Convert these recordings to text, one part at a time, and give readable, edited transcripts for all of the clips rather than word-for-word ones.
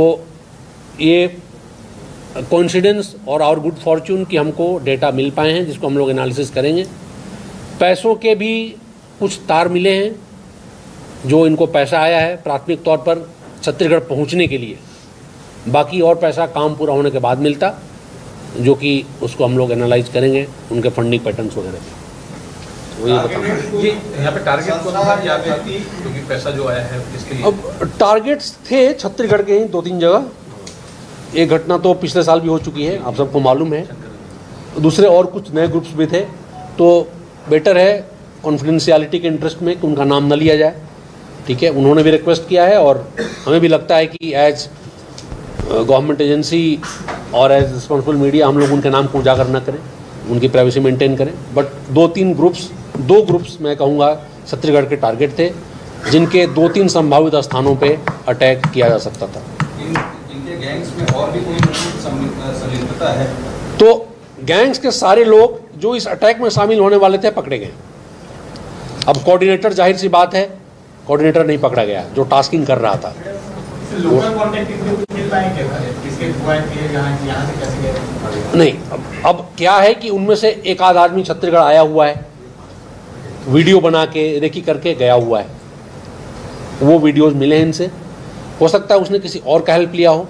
तो ये कोइंसिडेंस और आवर गुड फॉर्च्यून कि हमको डेटा मिल पाए हैं, जिसको हम लोग एनालिसिस करेंगे। पैसों के भी कुछ तार मिले हैं, जो इनको पैसा आया है प्राथमिक तौर पर छत्तीसगढ़ पहुंचने के लिए। बाकी और पैसा काम पूरा होने के बाद मिलता, जो कि उसको हम लोग एनालाइज करेंगे, उनके फंडिंग पैटर्न्स वगैरह। वो ये बताऊँ ये यहाँ पे टारगेट कौन था या क्योंकि पैसा जो आया है इसके लिए? अब टारगेट्स थे छत्तीसगढ़ के ही 2-3 जगह। एक घटना तो पिछले साल भी हो चुकी है, आप सबको मालूम है। दूसरे और कुछ नए ग्रुप्स भी थे, तो बेटर है कॉन्फिडेंशियलिटी के इंटरेस्ट में कि उनका नाम न लिया जाए। ठीक है, उन्होंने भी रिक्वेस्ट किया है और हमें भी लगता है कि एज गवर्नमेंट एजेंसी और एज रिस्पॉन्सिबल मीडिया हम लोग उनके नाम को उजागर न करें, उनकी प्राइवेसी मेंटेन करें। बट 2 ग्रुप्स मैं कहूँगा छत्तीसगढ़ के टारगेट थे, जिनके 2-3 संभावित स्थानों पे अटैक किया जा सकता था। इनके गैंग्स में और भी कोई संलिप्तता है? तो गैंग्स के सारे लोग जो इस अटैक में शामिल होने वाले थे पकड़े गए। अब कोऑर्डिनेटर, जाहिर सी बात है, कोऑर्डिनेटर नहीं पकड़ा गया जो टास्किंग कर रहा था। लोकल कांटेक्ट मिल पाएंगे किसके यहाँ से कैसे गए? नहीं, अब क्या है कि उनमें से एक आध आदमी छत्तीसगढ़ आया हुआ है, वीडियो बना के रेकी करके गया हुआ है। वो वीडियोस मिले हैं इनसे, हो सकता है उसने किसी और का हेल्प लिया हो।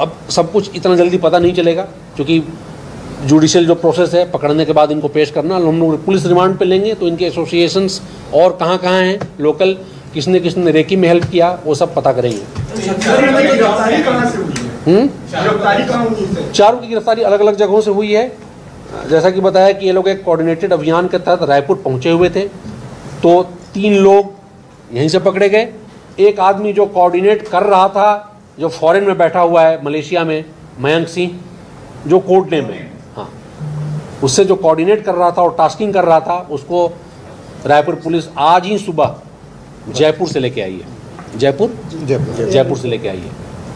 अब सब कुछ इतना जल्दी पता नहीं चलेगा, क्योंकि जुडिशियल जो प्रोसेस है, पकड़ने के बाद इनको पेश करना, हम लोग पुलिस रिमांड पे लेंगे तो इनके एसोसिएशंस और कहाँ कहाँ हैं लोकल, किसने रेकी में हेल्प किया, वो सब पता करेंगे। चारों की गिरफ्तारी अलग अलग जगहों से हुई है। जैसा कि बताया कि ये लोग एक कोऑर्डिनेटेड अभियान के तहत रायपुर पहुंचे हुए थे, तो 3 लोग यहीं से पकड़े गए। एक आदमी जो कोऑर्डिनेट कर रहा था, जो फॉरेन में बैठा हुआ है मलेशिया में, मयंक सिंह, जो कोड नेम है, हाँ, उससे जो कोऑर्डिनेट कर रहा था और टास्किंग कर रहा था, उसको रायपुर पुलिस आज ही सुबह जयपुर से लेके आई है। जयपुर से लेके आई है।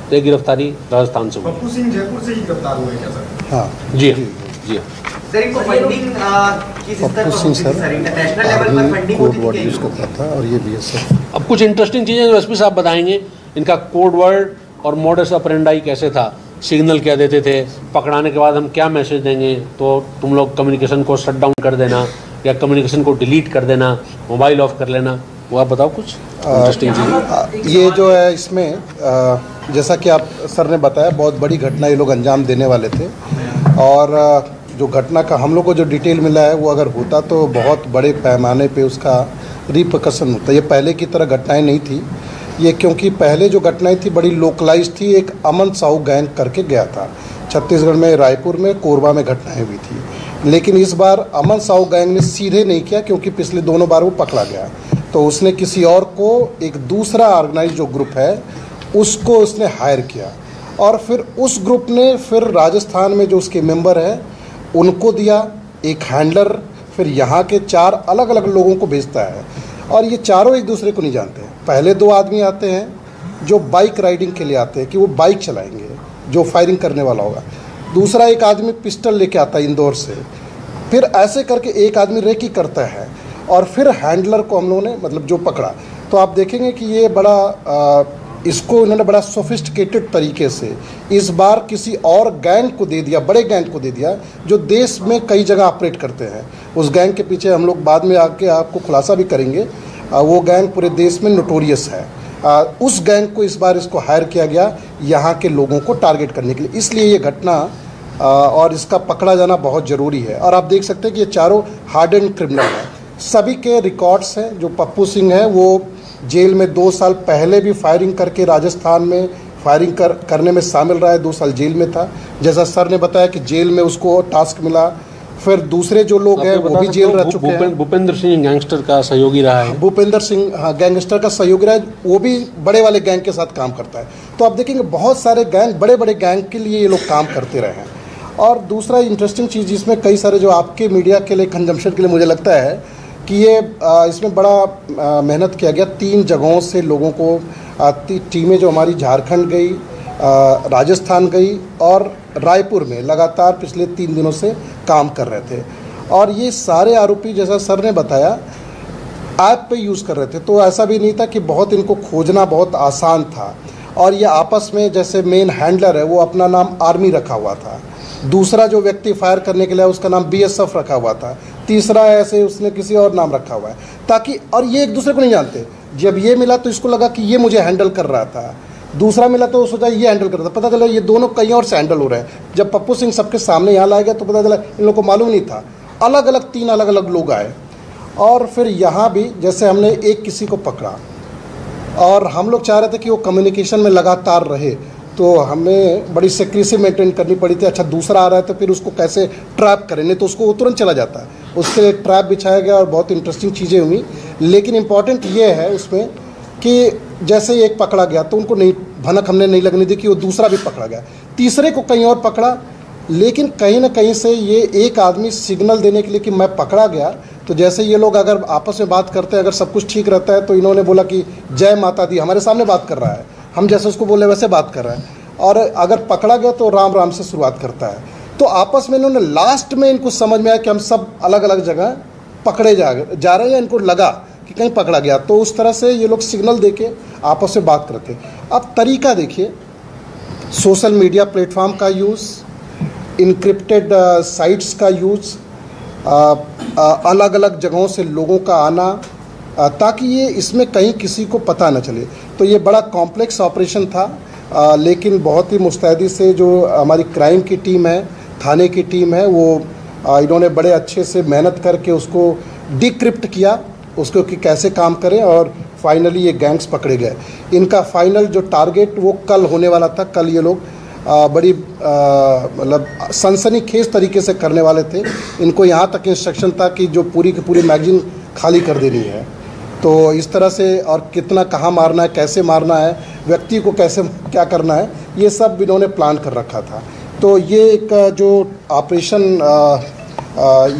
तो ये गिरफ्तारी राजस्थान से हुई। पप्पू सिंह जयपुर से ही गिरफ्तार हुए क्या सर? हाँ जी जी। सर, इनको फंडिंग किस स्तर पर होती थी सर? इंटरनेशनल लेवल पर फंडिंग होती थी यूज करता था और ये भी है सर। अब कुछ इंटरेस्टिंग चीज़ें जो एसपी साहब बताएंगे, इनका कोड वर्ड और मोडस ऑपरेंडाई कैसे था, सिग्नल क्या देते थे, पकड़ाने के बाद हम क्या मैसेज देंगे, तो तुम लोग कम्युनिकेशन को शट डाउन कर देना या कम्युनिकेशन को डिलीट कर देना, मोबाइल ऑफ कर लेना। वो आप बताओ कुछ इंटरेस्टिंग चीज़। ये जो है इसमें जैसा कि आप सर ने बताया, बहुत बड़ी घटना ये लोग अंजाम देने वाले थे। और जो घटना का हम लोग को जो डिटेल मिला है, वो अगर होता तो बहुत बड़े पैमाने पे उसका रिपरकशन होता। ये पहले की तरह घटनाएं नहीं थी ये, क्योंकि पहले जो घटनाएं थी बड़ी लोकलाइज थी। एक अमन साहू गैंग करके गया था छत्तीसगढ़ में, रायपुर में, कोरबा में घटनाएं हुई थी। लेकिन इस बार अमन साहू गैंग ने सीधे नहीं किया, क्योंकि पिछले दोनों बार वो पकड़ा गया, तो उसने किसी और को, एक दूसरा ऑर्गेनाइज जो ग्रुप है उसको उसने हायर किया। और फिर उस ग्रुप ने फिर राजस्थान में जो उसके मेंबर हैं उनको दिया एक हैंडलर, फिर यहाँ के 4 अलग अलग लोगों को भेजता है। और ये चारों एक दूसरे को नहीं जानते हैं। पहले 2 आदमी आते हैं जो बाइक राइडिंग के लिए आते हैं, कि वो बाइक चलाएंगे, जो फायरिंग करने वाला होगा। दूसरा एक आदमी पिस्टल लेके आता है इंदौर से। फिर ऐसे करके एक आदमी रेकी करता है, और फिर हैंडलर को हम लोगों ने मतलब जो पकड़ा। तो आप देखेंगे कि ये बड़ा इसको इन्होंने बड़ा सोफिस्टिकेटेड तरीके से इस बार किसी और गैंग को दे दिया, बड़े गैंग को दे दिया, जो देश में कई जगह ऑपरेट करते हैं। उस गैंग के पीछे हम लोग बाद में आके आपको खुलासा भी करेंगे। वो गैंग पूरे देश में नोटोरियस है। उस गैंग को इस बार इसको हायर किया गया यहाँ के लोगों को टारगेट करने के लिए। इसलिए ये घटना और इसका पकड़ा जाना बहुत ज़रूरी है। और आप देख सकते हैं कि ये चारों हार्डेंड क्रिमिनल हैं, सभी के रिकॉर्ड्स हैं। जो पप्पू सिंह है वो जेल में 2 साल पहले भी फायरिंग करके राजस्थान में फायरिंग करने में शामिल रहा है, 2 साल जेल में था। जैसा सर ने बताया कि जेल में उसको टास्क मिला। फिर दूसरे जो लोग हैं वो भी जेल रह चुके हैं। भूपेंद्र सिंह गैंगस्टर का सहयोगी रहा है। भूपेंद्र सिंह, हाँ, गैंगस्टर का सहयोगी रहा है, वो भी बड़े वाले गैंग के साथ काम करता है। तो आप देखेंगे बहुत सारे गैंग, बड़े बड़े गैंग के लिए ये लोग काम करते रहे हैं। और दूसरा इंटरेस्टिंग चीज़ जिसमें कई सारे जो आपके मीडिया के लिए कंजम्पशन के लिए मुझे लगता है कि ये इसमें बड़ा मेहनत किया गया। 3 जगहों से लोगों को टीमें जो हमारी झारखंड गई, राजस्थान गई और रायपुर में लगातार पिछले 3 दिनों से काम कर रहे थे। और ये सारे आरोपी, जैसा सर ने बताया, ऐप पे यूज़ कर रहे थे। तो ऐसा भी नहीं था कि बहुत इनको खोजना बहुत आसान था। और ये आपस में, जैसे मेन हैंडलर है वो अपना नाम आर्मी रखा हुआ था, दूसरा जो व्यक्ति फायर करने के लिए उसका नाम BSF रखा हुआ था, तीसरा ऐसे उसने किसी और नाम रखा हुआ है, ताकि, और ये एक दूसरे को नहीं जानते। जब ये मिला तो इसको लगा कि ये मुझे हैंडल कर रहा था, दूसरा मिला तो सोचा ये हैंडल कर रहा था, पता चला ये दोनों कहीं और से हैंडल हो रहे हैं। जब पप्पू सिंह सबके सामने यहाँ लाया गया तो पता चला इन लोगों को मालूम नहीं था। अलग अलग 3 अलग अलग लोग आए और फिर यहाँ भी जैसे हमने एक किसी को पकड़ा और हम लोग चाह रहे थे कि वो कम्युनिकेशन में लगातार रहे, तो हमें बड़ी सिक्रेसी मेंटेन करनी पड़ी थी। अच्छा, दूसरा आ रहा है तो फिर उसको कैसे ट्रैप करें, नहीं तो उसको वो तुरंत चला जाता है। उसके एक ट्रैप बिछाया गया और बहुत इंटरेस्टिंग चीज़ें हुई। लेकिन इम्पॉर्टेंट ये है उसमें कि जैसे एक पकड़ा गया तो उनको नहीं, भनक हमने नहीं लगने दी कि वो दूसरा भी पकड़ा गया, तीसरे को कहीं और पकड़ा। लेकिन कहीं ना कहीं से ये एक आदमी सिग्नल देने के लिए कि मैं पकड़ा गया, तो जैसे ये लोग अगर आपस में बात करते हैं, अगर सब कुछ ठीक रहता है तो इन्होंने बोला कि जय माता दी, हमारे सामने बात कर रहा है, हम जैसे उसको बोले वैसे बात कर रहा है। और अगर पकड़ा गया तो राम राम से शुरुआत करता है। तो आपस में इन्होंने लास्ट में इनको समझ में आया कि हम सब अलग अलग जगह पकड़े जा रहे हैं, इनको लगा कि कहीं पकड़ा गया, तो उस तरह से ये लोग सिग्नल देके आपस में बात करते। अब तरीका देखिए, सोशल मीडिया प्लेटफॉर्म का यूज़, इनक्रिप्टेड साइट्स का यूज़, अलग अलग जगहों से लोगों का आना, ताकि ये इसमें कहीं किसी को पता न चले। तो ये बड़ा कॉम्प्लेक्स ऑपरेशन था, लेकिन बहुत ही मुस्तैदी से जो हमारी क्राइम की टीम है, थाने की टीम है, वो इन्होंने बड़े अच्छे से मेहनत करके उसको डिक्रिप्ट किया, उसको कि कैसे काम करें, और फाइनली ये गैंग्स पकड़े गए। इनका फाइनल जो टारगेट वो कल होने वाला था। कल ये लोग बड़ी मतलब सनसनीखेज तरीके से करने वाले थे। इनको यहाँ तक इंस्ट्रक्शन था कि जो पूरी की पूरी मैगजीन खाली कर देनी है। तो इस तरह से, और कितना कहाँ मारना है, कैसे मारना है, व्यक्ति को कैसे क्या करना है, ये सब इन्होंने प्लान कर रखा था। तो ये एक जो ऑपरेशन,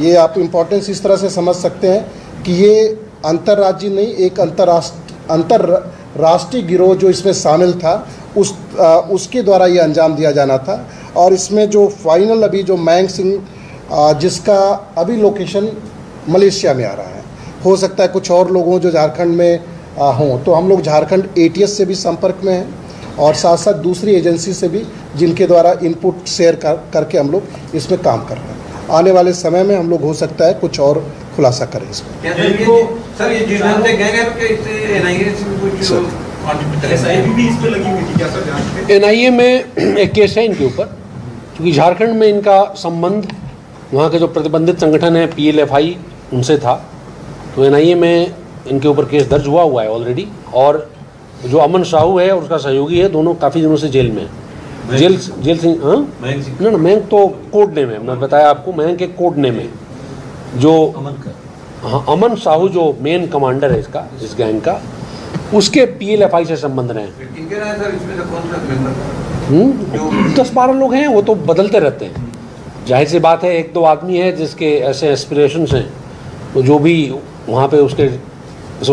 ये आप इम्पोर्टेंस इस तरह से समझ सकते हैं कि ये अंतर्राज्यीय नहीं, एक अंतर्राष्ट्रीय गिरोह जो इसमें शामिल था उसके द्वारा ये अंजाम दिया जाना था। और इसमें जो फाइनल अभी जो मयंक सिंह, जिसका अभी लोकेशन मलेशिया में आ रहा है, हो सकता है कुछ और लोगों जो झारखंड में हों, तो हम लोग झारखंड ATS से भी संपर्क में हैं और साथ साथ दूसरी एजेंसी से भी, जिनके द्वारा इनपुट शेयर करके हम लोग इसमें काम कर रहे हैं। आने वाले समय में हम लोग हो सकता है कुछ और खुलासा करें इसमें। सर ये जिस नाम से गैंग है कि इससे NIA से भी कुछ SIB भी इस पे लगी हुई थी क्या सर जांच पे? NIA में एक केस है इनके ऊपर, क्योंकि झारखंड में इनका संबंध वहाँ के जो प्रतिबंधित संगठन है PLFI उनसे था। तो NIA में इनके ऊपर केस दर्ज हुआ है ऑलरेडी। और जो अमन साहू है और उसका सहयोगी है, दोनों काफ़ी दिनों से जेल में हैं। जेल सिंह, हाँ ना, मयंक तो कोड नेम है, मैं बताया आपको, मयंक एक कोड नेम है। जो हाँ, अमन साहू जो मेन कमांडर है इसका, इस गैंग का, उसके PLFI से संबंध रहे हैं। 10-12 लोग हैं, वो तो बदलते रहते हैं। जाहिर सी बात है, 1-2 आदमी है जिसके ऐसे एस्पिरेशंस हैं, तो जो भी वहाँ पे उसके